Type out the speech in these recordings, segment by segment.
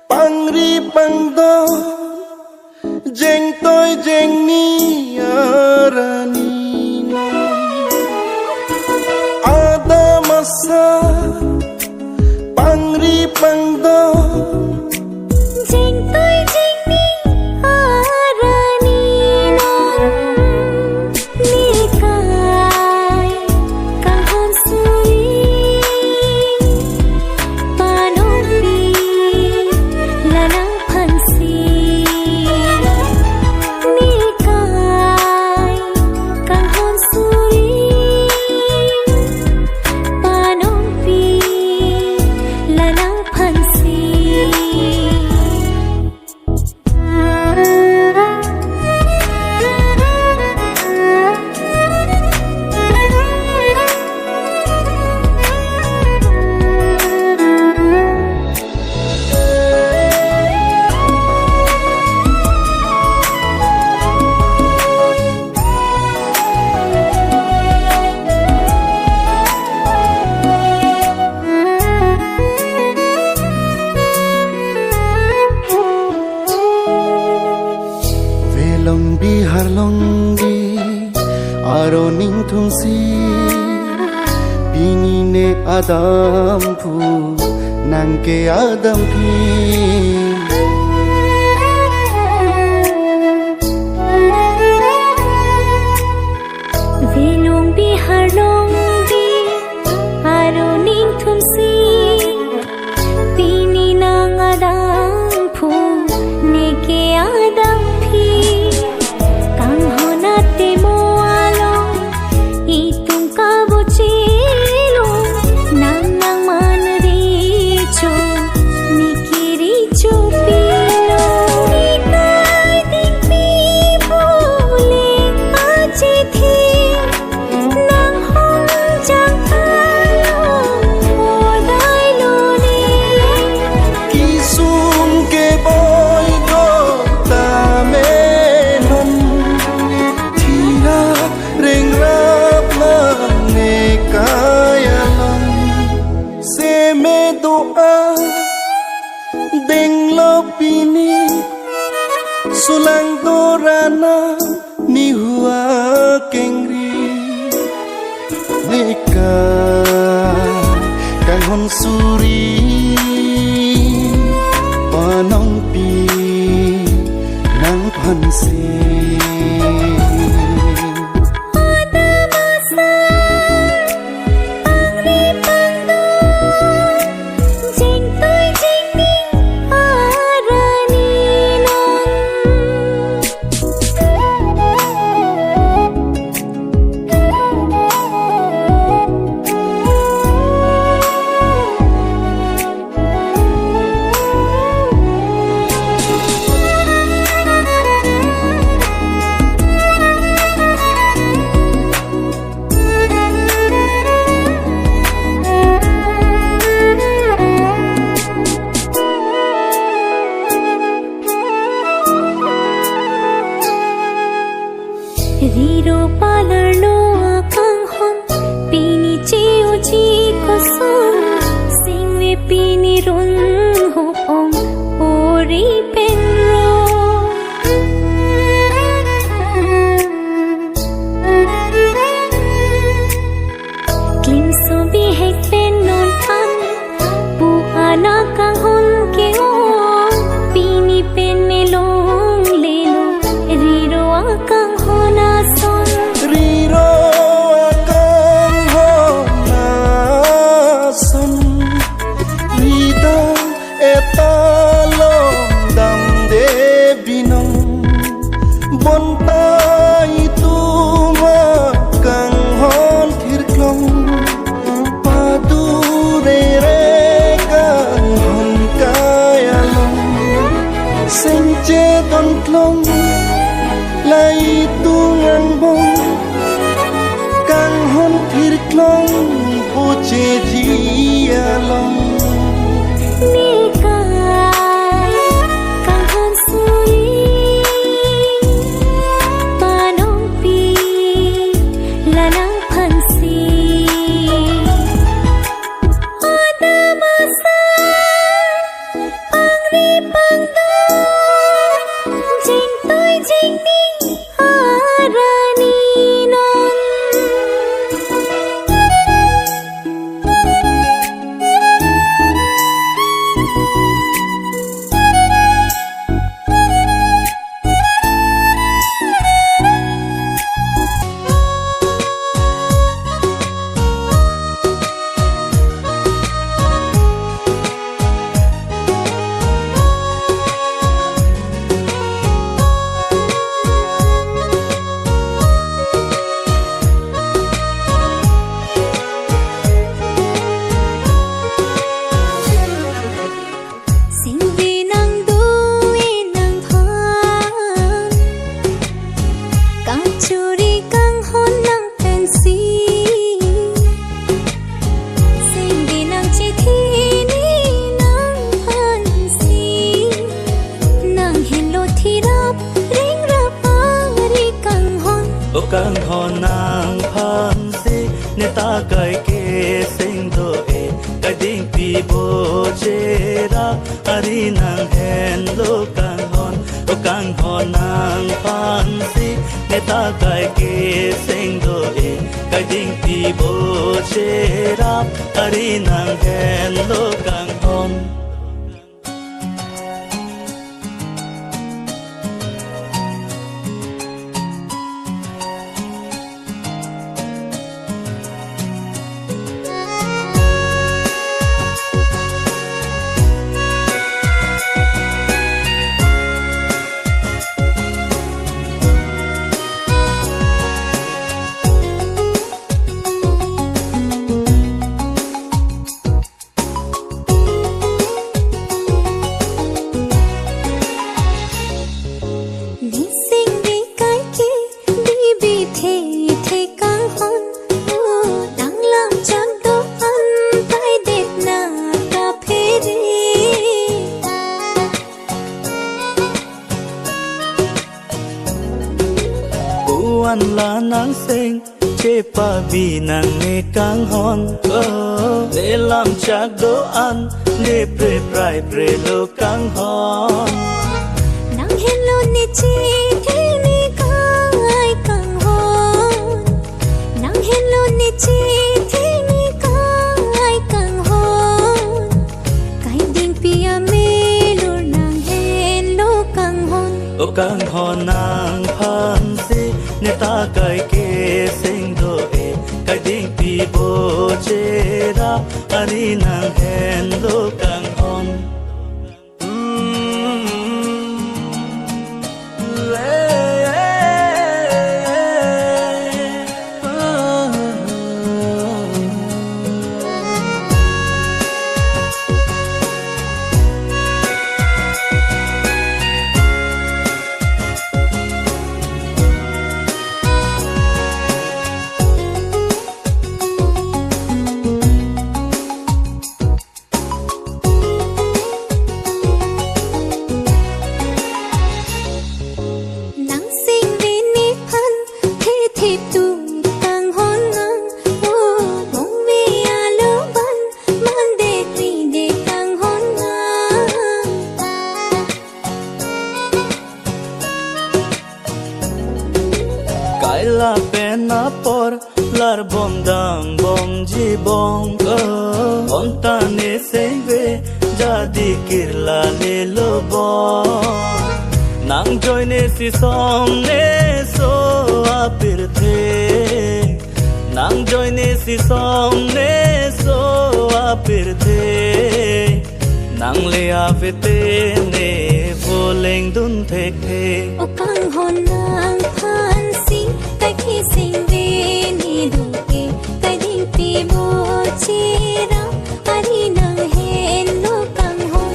Pangri pangdo jeng toy jeng ni arani ada masa pangri pangdo jeng toy jeng ni arani nikai kahon suri panopi lanang pansi nikai kahon suri panopi lanang pansi. Velong bihar longgi aro ning thungsi bini ne adam pu nangke adam pi Velong bihar longgi aro ning thumsi pini nang adam phu neke adam phi kang honate moalo itung kabuchilo nang nang man richo nikiricho pilo nikai ding pi bole ache thi nang hong jang alo odai lo ni kisum ke boy do ta me non thira reng rap na ne kaya long se me doa deng lo pini sulang dorana ni hua kengri neka kanghon suri panong pi nang phansi ada masa pangri pangdo jeng toy jeng ni arani non chi ko sum sing we pini run ho om ori pen ro kling so bi hai pen non an pu ana ka hon ke o pini pen me long le lo ri ro akang hona son Riro akang hona son Rida etalong dam de binong Bonta itu makang hon thirklong Padure re kang hon kayalong Sengche don klong Lai tungang bong Kang hon thirklong Puche jialong ni kai kang han suli panong pi lanang phansi ada masa pangri pangda jing toi jing ning harani non sing vi nang dui nang phan kang churi kang hon nang pensi sing vi nang chi thi ni nang phan si nang hen lo thi rap ring rap ri kang hon O kang hon nang phan si ne ta kai ke sing do e ka ding pi bo che ra ari nang hen lo kang hon O kang hon nang phan si ne ta kai ke sing do e ka ding pi bo che ra ari nang hen lo kang hon ni sing vi kai ki bi bi the kang hon nang lam chang do an tai det na ka phe ri Uan la nang sing che pa bi nang ne kang hon le lam chak do an le pre prai pre lo kang hon nang hello ni chi the ni kai kang hon nang hello ni chi the ni kai kang hon kai ding pia me lur nang hello kang hon O kang hon nang phan si ne ta kai ke sing do e ka ding pi bo che ra ari nang hen lo kang hon জীবন অন্তানে সেবে jadi kirla lelo bon nang joine si somne so apirthe nang joine si somne so apirthe nang le avete ne voleng dun thek the o kang hon nang phan si kai khi sing ve ni du ke kai ding ti bo chi ra ari nang hen lo kang hon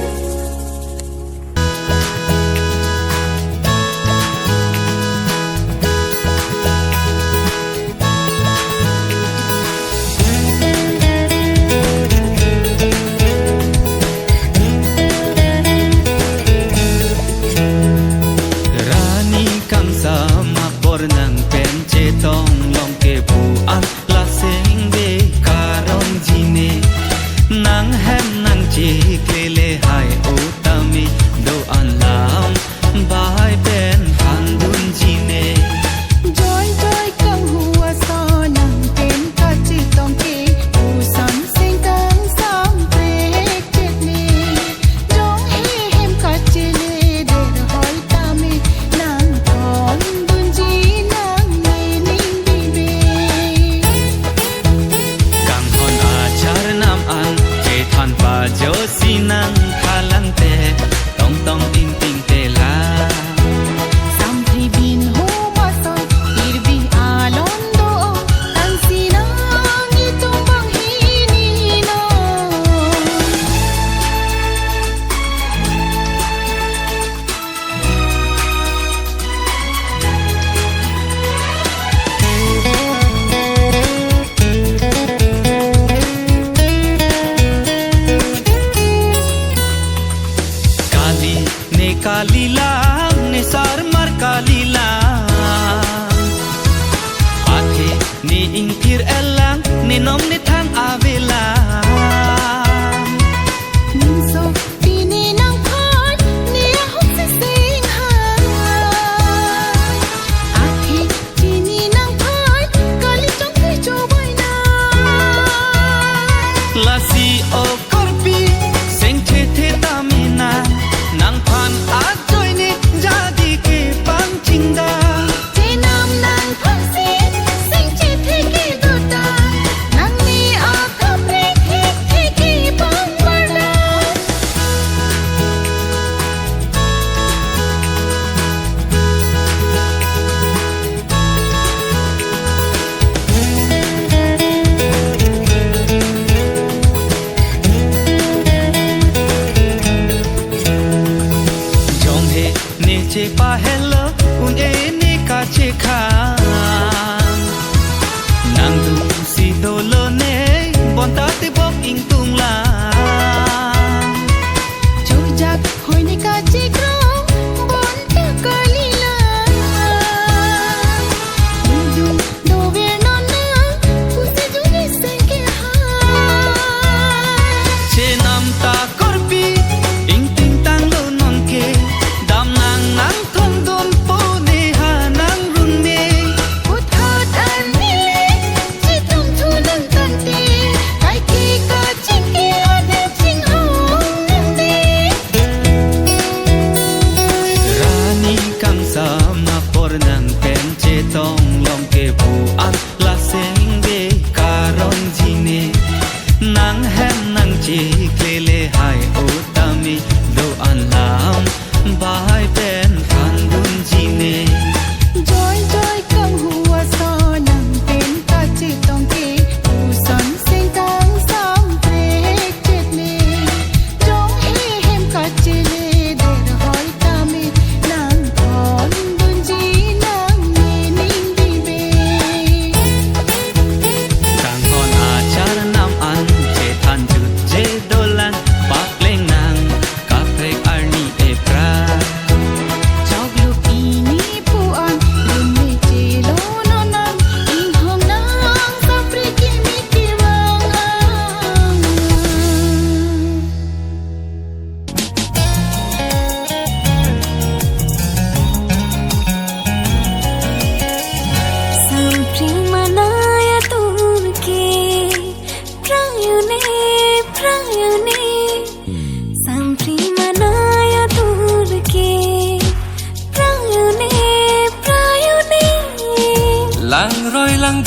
Rani kamsa mapor nang penche tong long ke pu an la sing be karong jine nang hem nang chi klele hai utami do an lam bai ben han dun jine Joy joy kang hua so nang ten ka chi tong ki u san sing kang sam pe ket ni dong he hem ka chi le de hoi ta mi nang ton dun ji nang ni ning bi be kang hon a char nam an che than pa jo si nang khalang te tong tong ting ting te la sam thi bin ho ma so ir bi a lon do tan si nang ni tong bang hi ni no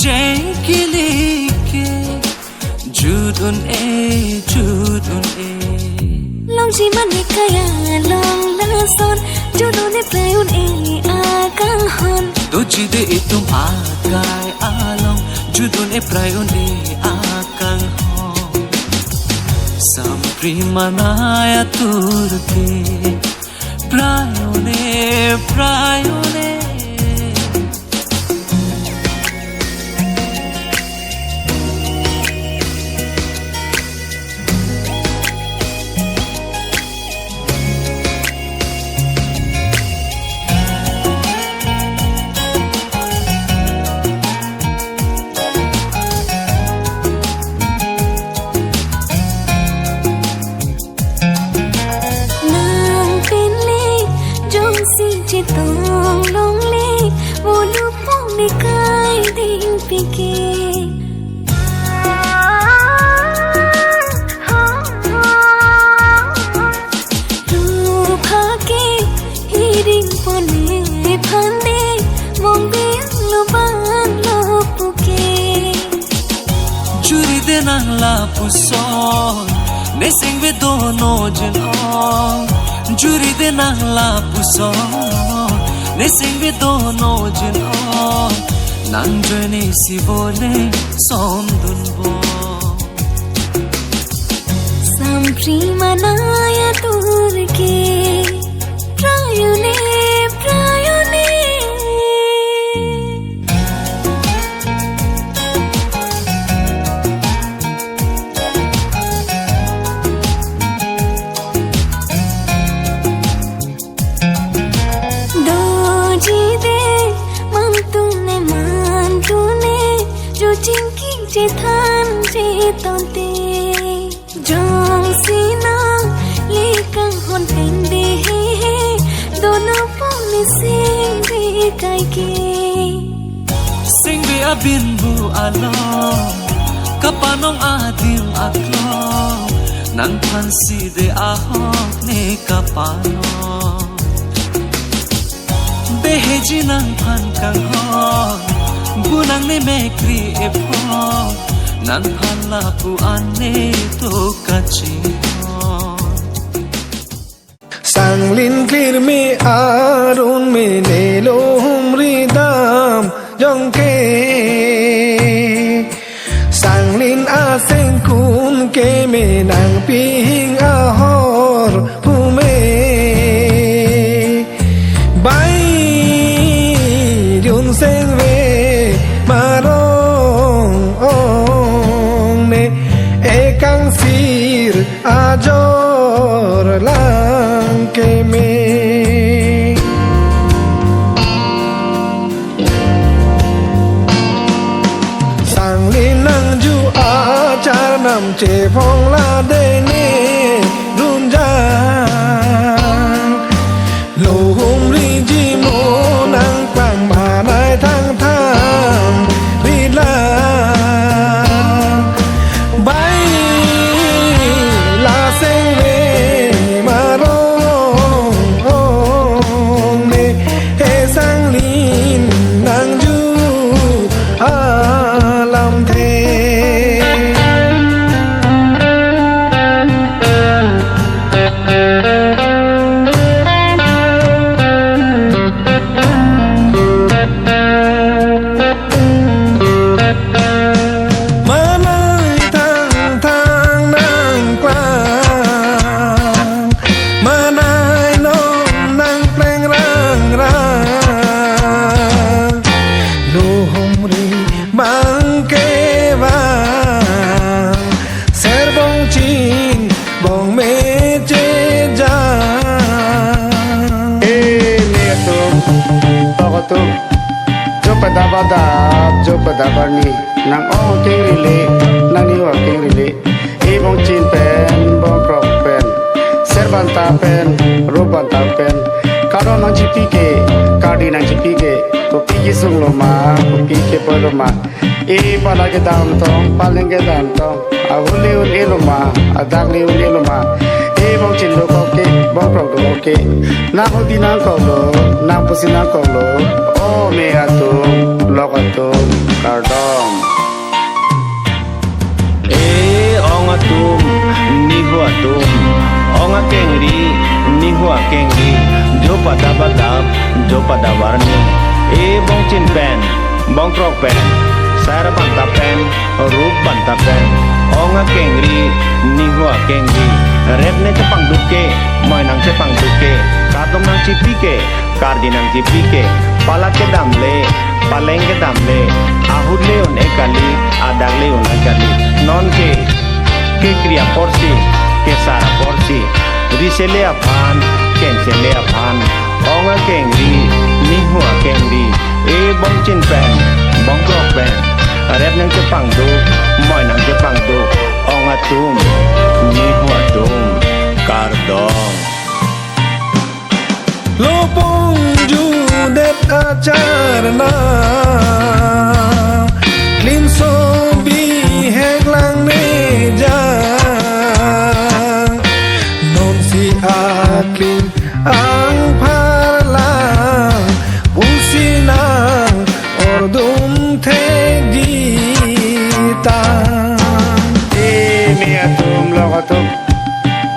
jengkilike judun e long chi man ni kaya long la son judun e playun e akang hon doji de itum akai along judun e prayon e akang hon samprimanaya turke prayone chỉ tông long lê vô lúc phong đi cay đinh pike ru phake hiring pone phande mong biang lo ban lo puke churi de nang la puson ne sing ve dono jin on juri de nang la puson ne sing ve dono jin on nan jene si vole som dun bo sam primanaya turke prayone che than che ton te jong sina le kang hon pen de dono pone sing be kai ke sing be abin bu alo kapanong adim aklo nang phan si de aho ne kapano beheji nang phan kang ho bunang ne mekri epo nan phala pu ane to kachi sanglin clear me arun me nelo humridam jongke sanglin aseng kun ke me nang ping ahor pume bai yun sen ve marong ne ekang sir ajor lang ke me sang lin nang ju achar nam che phong la de ne run jang lo hum ri ji mo nang quang ma nai thang thang ri la bai la seng ve ma rong ne he sang lin nang ju a lam the jo padabarni nang ong king rile nani wa king rile e bong chin pen bong krok pen serbanta pen robanta pen karo nang jipike kadi nang jipike to pigi sung lo ma to pigi po lo ma e pala ke dam tong paleng ke dam tong a hule un e lo ma a dak le un e lo ma e bong chin lo ko ke bong prok do ke na hodi na ko lo na pusi na ko lo o me atum lokatum kardom ong atum ni hu atum ong akengri ni hu akengri jo pada badab jo pada warni bong chin pen bong prok pen sar banta pen rup banta pen ong akengri ni hu akengri red ne chapang duke moi nang chapang duke kadom nang chipike kardi nang chipike pala ke damle paleng ke damle ahud le on ekali adag le on ekali non ke kriya porsi ke sara porsi risele aphan kensele aphan ong akengri ni hu akengri bong chin pen bong prok pen red nang chapang du moi nang chapang du ong atum ni hu atum kardong Lopong judet acarna Lim sobi heklang neja Non si aklim ang parlang Pusinang ordum tegita me atum lokatum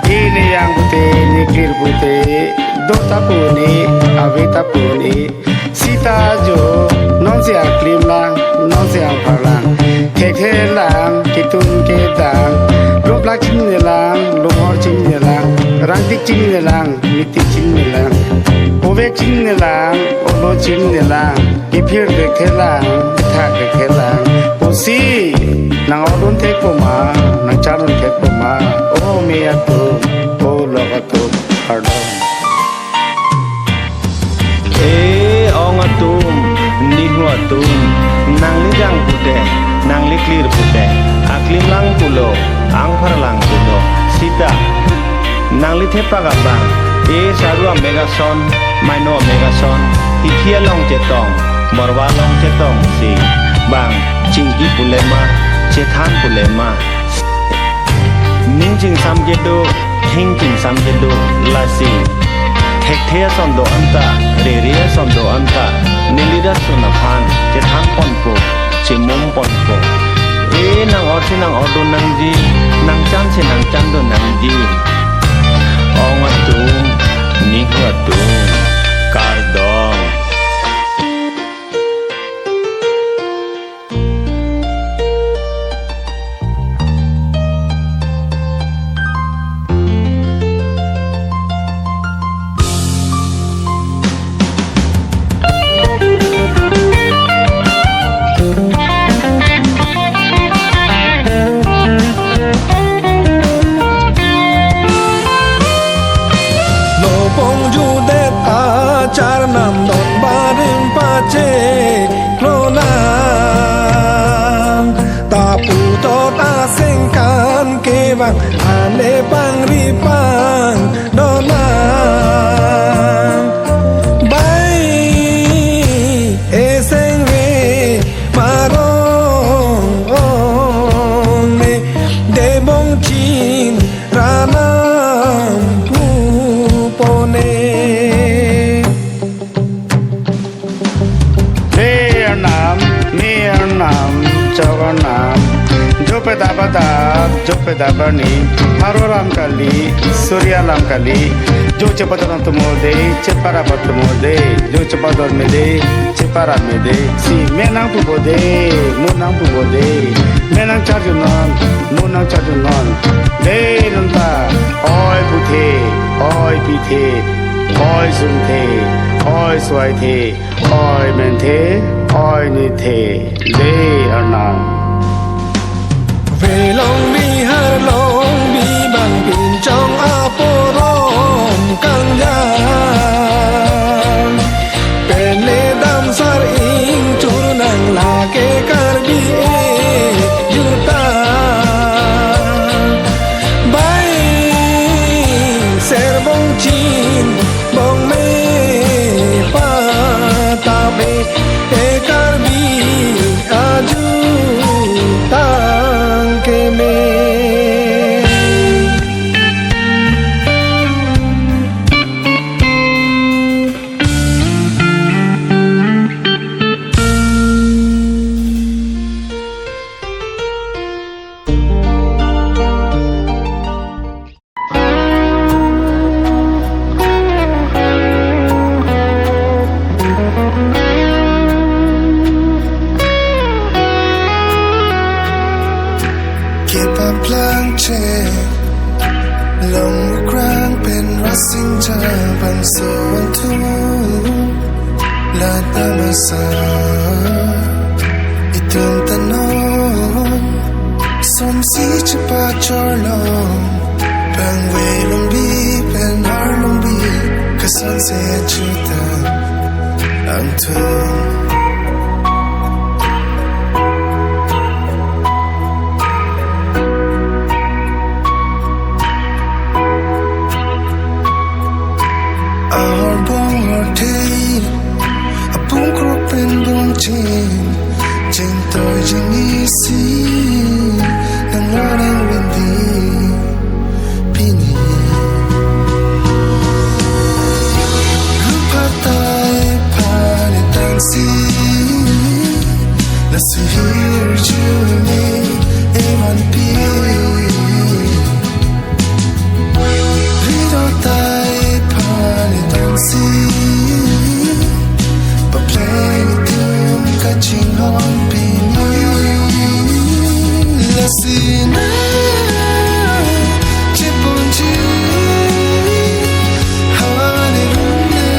ini yang putih ni kir putih dota puni avita puni sita jo non sia klim lang non sia parlang ke lang kitun ke dang lom plak chin ne lang lom hor chin ne lang rang tik chin ne lang mitik chin ne lang ove chin ne lang olo chin ne lang ipir ke lang thak ke lang pusi nang odun tek poma nang charun tek poma o me atu o lokatu pardon ong atum ni hu atum nang li jang pute nang li clear pute aklim lang pulo ang phar lang pulo sita nang li thepa ga bang saru mega son maino mega son ikhia long chetong morwa long chetong si bang chingki pulema chethan pulema ning jing sam gedo thing jing sam gedo lasi thekthea sondo anta reria sondo anta nilida sunaphan chethan ponpo chimum ponpo nang orsi nang ordo nang ji nang chan se nang chan do nang ji ong atum ni hu atum kardong Lopong judet acar nam don baring pace klonan tapu tot asengkan kewang ane pangripang donan bai eseng re marong me debong chin ranam pupone Mir nam jaganam jo pedabani haroram kali surya lam kali jo cepadan tumode cepara patumode jo cepadan mede cepara mede si menang pubode munang pubode menang charjunan munang charjunan de nanta oi puthe oi pithe oi sumthe oi swaithe oi menthe oi nithe de anam về long bi har long bi bằng pin trong aporom kang yang pele dam sar ing chur nang la ke kar bi juta bai ser bong chin bong me pa ta be e kar bi aju tang ke me เจลงกลางเป็นรัสซิงเจอบางส่วนทุ่งและตามาสาอีตุงตะนงสมสีจะปาจอลงบางเวลงบีเป็นฮาร์ลงบีก็สนเสียจุดตังอังทุงJeng toy jeng isi nang orang windy pini lupa tay pane tangsi la sihir juni eman pi rido tay pane tangsi pa play tum ka ching hon Sina Chipunji Hawani Rune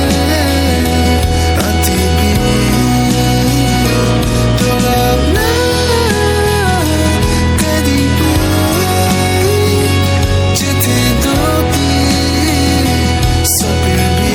Atibi Dolabna Kadibi Jiti Dobi Sobirbi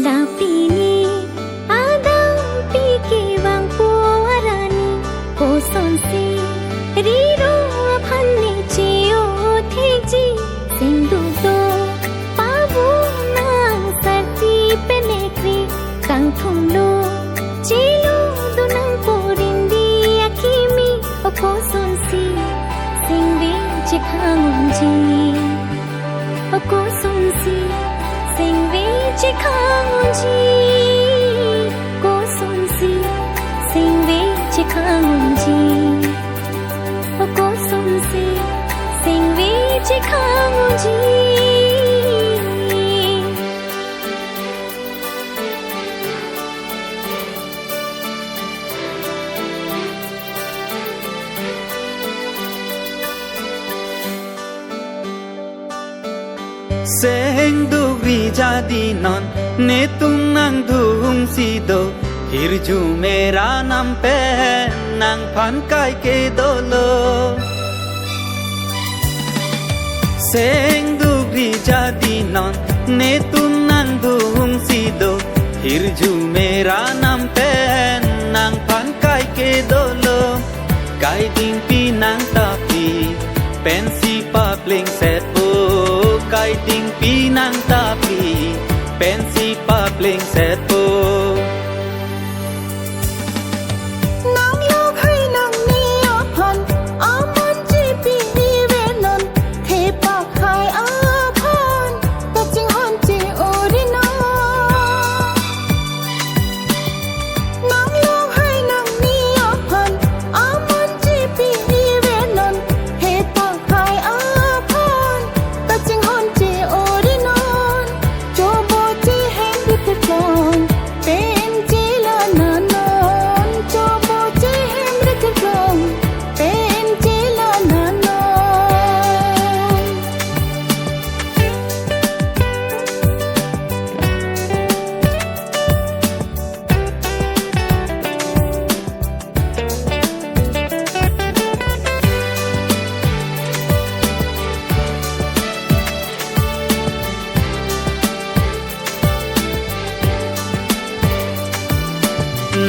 Lapini Adam piki wang puarani ko sonsi riro phanni cheo theji sindu do pavu nang sarti penekri kang thumlo chilo dunang porindi akimi ko sonsi singve chikhangunji ko sonsi singve chikhangunji ko sonsi singve chikhangunji ko sonsi singve chikhangunji Seng dugri jadi non ne tung nang dung si do hirju mera nam pe nang phan kai ke dolo Seng dugri jadi non ne tung nang dung si do hirju mera nam pe nang phan kai ke dolo kai ding pi nang ta pi pensi pa bling set o kai ding pi ปีนางตาปีเป็นสีป้าเปล่งแสดโปนางลูกให้นางนี้อาพันอามันจีปีเวนนเทปากหายอาพันแต่จริงฮันจีโอรินานางลูกให้นางนี้อาพันอามันจีปีเวนนเทปากหายอาพันแต่จริงฮันจีโอรินานโจโบจีแห่งดิบกลอนเป็นจีลานานนโจโบจีแห่งดิบกลอนเป็นจีลานานน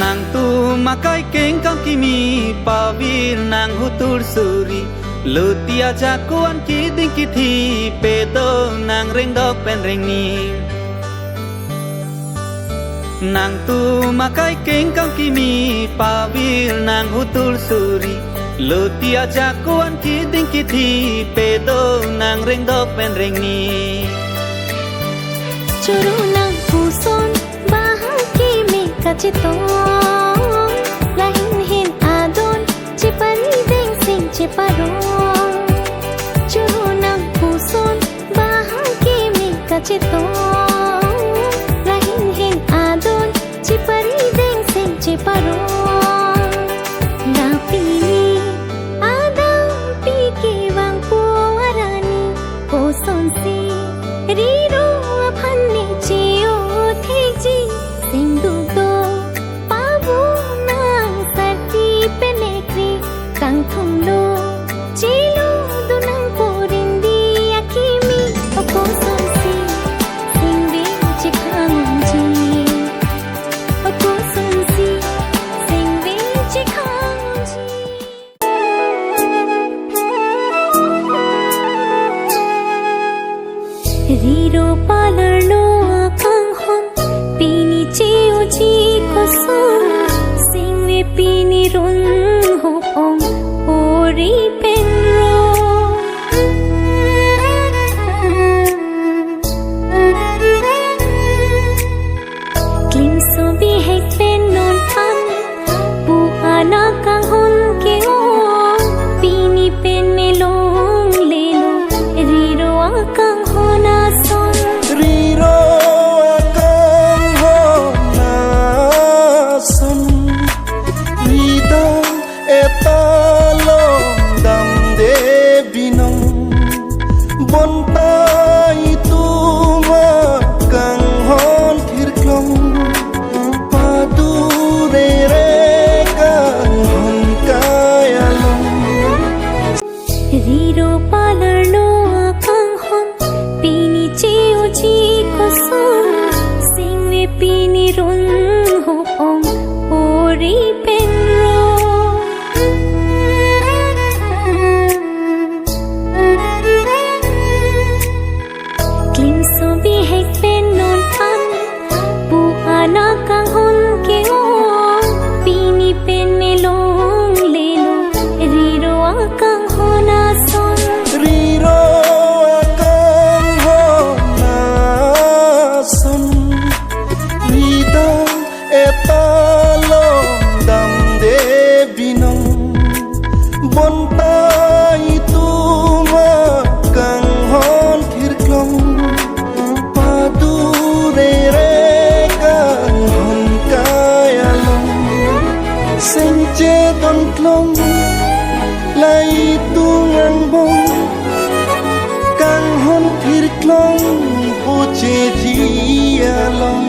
นางตูมาไกเก่งกังกิมีปาวีนางหุตุรสุรีลุติอาจากวนกีดิงกิธีเปโดนางเร่งดอกเป็นเร่งนี้นางตูมาไกเก่งกังกิมีปาวีนางหุตุรสุรีลุติอาจากวนกีดิงกิธีเปโดนางเร่งดอกเป็นเร่งนี้ Churu nang puson bahagi me kachito lahin hin adon chipari deng sing chiparo Churu nang puson bahagi me kachito lahin hin adon chipari deng sing chiparo Napini adam piki wang puarani puson si riro aphanni chiyo theji singdudo pabu nang sarti penekri kang thumlo chilu dunang porindi akimi okoson si singbi chikhangji okoson si singbi chikhangji Riro palarlo akang hon pini chiu chi kosong singwe pini run ho ong ori penro Klim so bi hek pen non pan pu ana kang hon ke o pini pen me long le lo riro akang hona son Riro akang hona son Ridang etalong dam de binong Bonta itu makang hon kirklong Padu re kang hon kayalong Riro palarlo akang hon pini chiu chi kosong singwe pini run ho ong ori penro Klim so bi hek pen non pan pu ana kang hon ke o pini pen me long le lo riro akang hona son Riro akang hona son Ridang etalong dam de binong Bonta itu makang hon kirklong Padu re kang hon kayalong Sengce don klong Lai tungang bong Kang hon kirklong Puche jialong